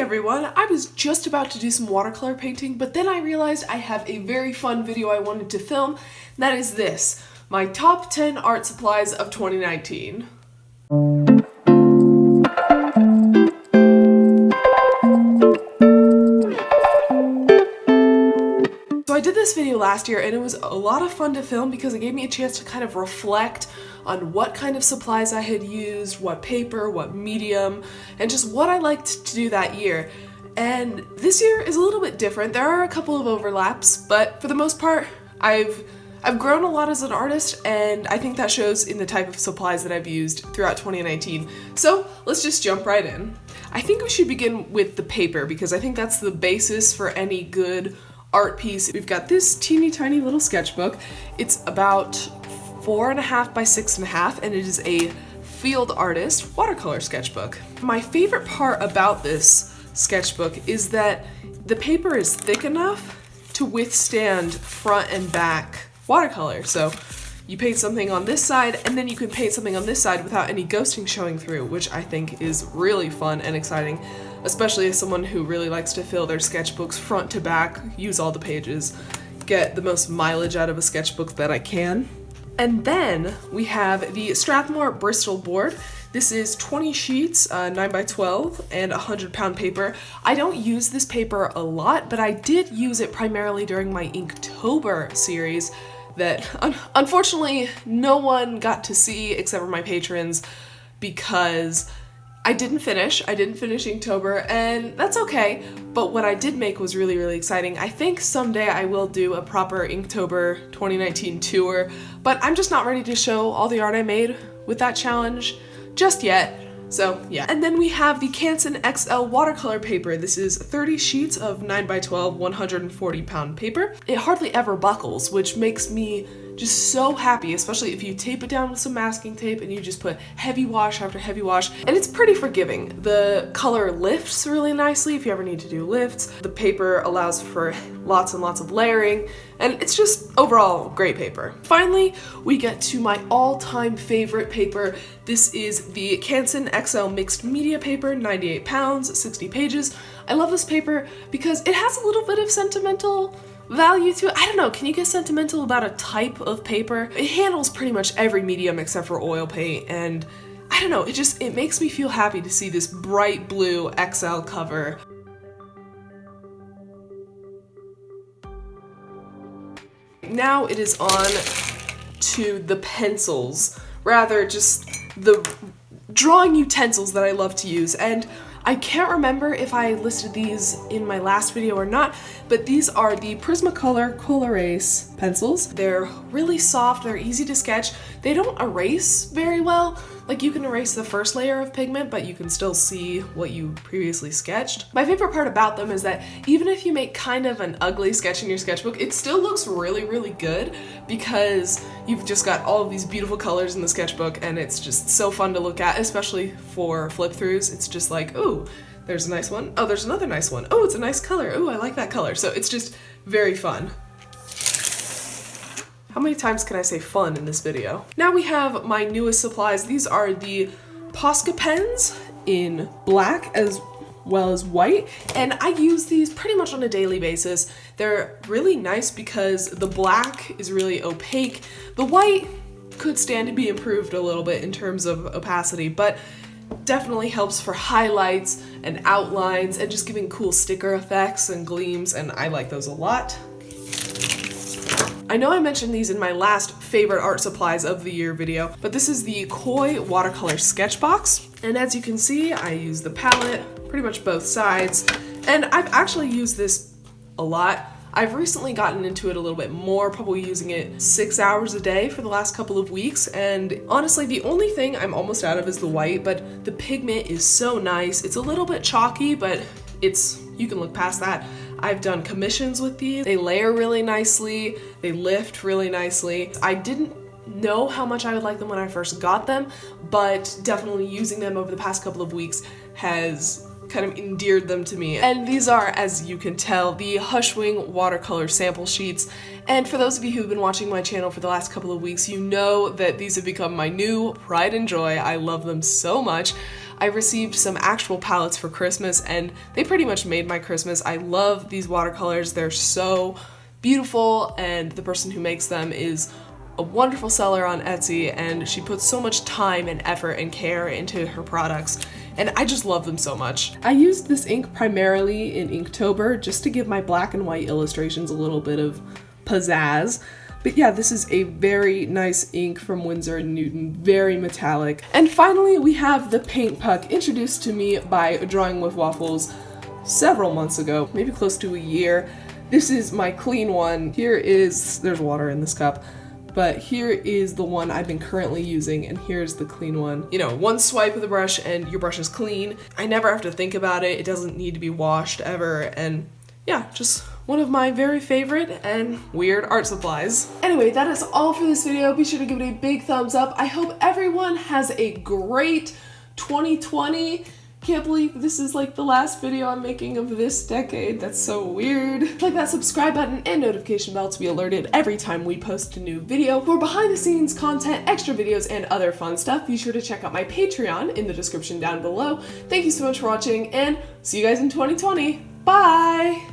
everyone, I was just about to do some watercolor painting, but then I realized I have a very fun video I wanted to film, and that is this, my top 10 art supplies of 2019. So I did this video last year and it was a lot of fun to film because it gave me a chance to kind of reflect on what kind of supplies I had used, what paper, what medium, and just what I liked to do that year. And this year is a little bit different. There are a couple of overlaps, but for the most part, I've grown a lot as an artist, and I think that shows in the type of supplies that I've used throughout 2019. So let's just jump right in. I think we should begin with the paper because I think that's the basis for any good art piece. We've got this teeny tiny little sketchbook. It's about 4.5 by 6.5, and it is a field artist watercolor sketchbook. My favorite part about this sketchbook is that the paper is thick enough to withstand front and back watercolor. So you paint something on this side and then you can paint something on this side without any ghosting showing through, which I think is really fun and exciting, especially as someone who really likes to fill their sketchbooks front to back, use all the pages, get the most mileage out of a sketchbook that I can. And then we have the Strathmore Bristol board. This is 20 sheets, 9 by 12, and 100-pound paper. I don't use this paper a lot, but I did use it primarily during my Inktober series that unfortunately no one got to see except for my patrons because I didn't finish Inktober, and that's okay, but what I did make was really, really exciting. I think someday I will do a proper Inktober 2019 tour, but I'm just not ready to show all the art I made with that challenge just yet. So yeah. And then we have the Canson XL watercolor paper. This is 30 sheets of 9 by 12, 140-pound paper. It hardly ever buckles, which makes me just so happy, especially if you tape it down with some masking tape and you just put heavy wash after heavy wash, and it's pretty forgiving. The color lifts really nicely if you ever need to do lifts. The paper allows for lots and lots of layering, and it's just overall great paper. Finally, we get to my all-time favorite paper. This is the Canson XL mixed media paper, 98 pounds, 60 pages. I love this paper because it has a little bit of sentimental value to it. I don't know, can you get sentimental about a type of paper? It handles pretty much every medium except for oil paint, and I don't know, it makes me feel happy to see this bright blue XL cover. Now it is on to the pencils, rather just the drawing utensils that I love to use, and I can't remember if I listed these in my last video or not, but these are the Prismacolor Colorase pencils. They're really soft, they're easy to sketch. They don't erase very well. Like, you can erase the first layer of pigment, but you can still see what you previously sketched. My favorite part about them is that even if you make kind of an ugly sketch in your sketchbook, it still looks really, really good because you've just got all of these beautiful colors in the sketchbook, and it's just so fun to look at, especially for flip throughs. It's just like, ooh, there's a nice one. Oh, there's another nice one. Oh, it's a nice color. Ooh, I like that color. So it's just very fun. How many times can I say fun in this video? Now we have my newest supplies. These are the Posca pens in black as well as white, and I use these pretty much on a daily basis. They're really nice because the black is really opaque. The white could stand to be improved a little bit in terms of opacity, but definitely helps for highlights and outlines and just giving cool sticker effects and gleams, and I like those a lot. I know I mentioned these in my last favorite art supplies of the year video, but this is the Koi watercolor sketch box. And as you can see, I use the palette, pretty much both sides, and I've actually used this a lot. I've recently gotten into it a little bit more, probably using it 6 hours a day for the last couple of weeks, and honestly, the only thing I'm almost out of is the white, but the pigment is so nice. It's a little bit chalky, but you can look past that. I've done commissions with these. They layer really nicely, they lift really nicely. I didn't know how much I would like them when I first got them, but definitely using them over the past couple of weeks has kind of endeared them to me. And these are, as you can tell, the Hushwing watercolor sample sheets. And for those of you who've been watching my channel for the last couple of weeks, you know that these have become my new pride and joy. I love them so much. I received some actual palettes for Christmas, and they pretty much made my Christmas. I love these watercolors. They're so beautiful, and the person who makes them is a wonderful seller on Etsy, and she puts so much time and effort and care into her products, and I just love them so much. I used this ink primarily in Inktober just to give my black and white illustrations a little bit of pizzazz. But yeah, this is a very nice ink from Winsor & Newton, very metallic. And finally, we have the Paint Puck, introduced to me by Drawing with Waffles several months ago, maybe close to a year. This is my clean one. There's water in this cup, but here is the one I've been currently using, and here's the clean one. You know, one swipe of the brush and your brush is clean. I never have to think about it. It doesn't need to be washed ever, and yeah, just one of my very favorite and weird art supplies. Anyway, that is all for this video. Be sure to give it a big thumbs up. I hope everyone has a great 2020. Can't believe this is like the last video I'm making of this decade. That's so weird. Click that subscribe button and notification bell to be alerted every time we post a new video. For behind the scenes content, extra videos, and other fun stuff, be sure to check out my Patreon in the description down below. Thank you so much for watching, and see you guys in 2020. Bye!